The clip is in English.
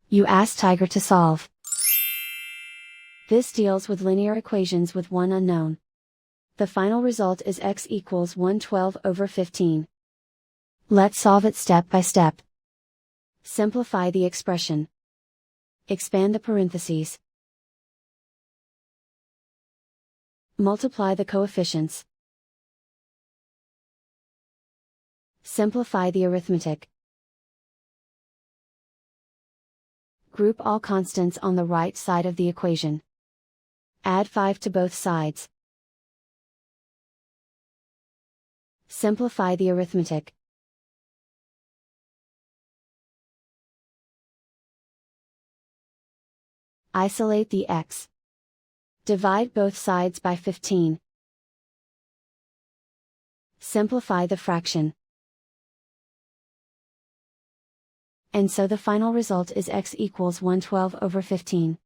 You ask Tiger to solve. This deals with linear equations with one unknown. The final result is x equals 112/15. Let's solve it step by step. Simplify the expression. Expand the parentheses. Multiply the coefficients. Simplify the arithmetic. Group all constants on the right side of the equation. Add 5 to both sides. Simplify the arithmetic. Isolate the x. Divide both sides by 15. Simplify the fraction. And so the final result is x equals 112/15.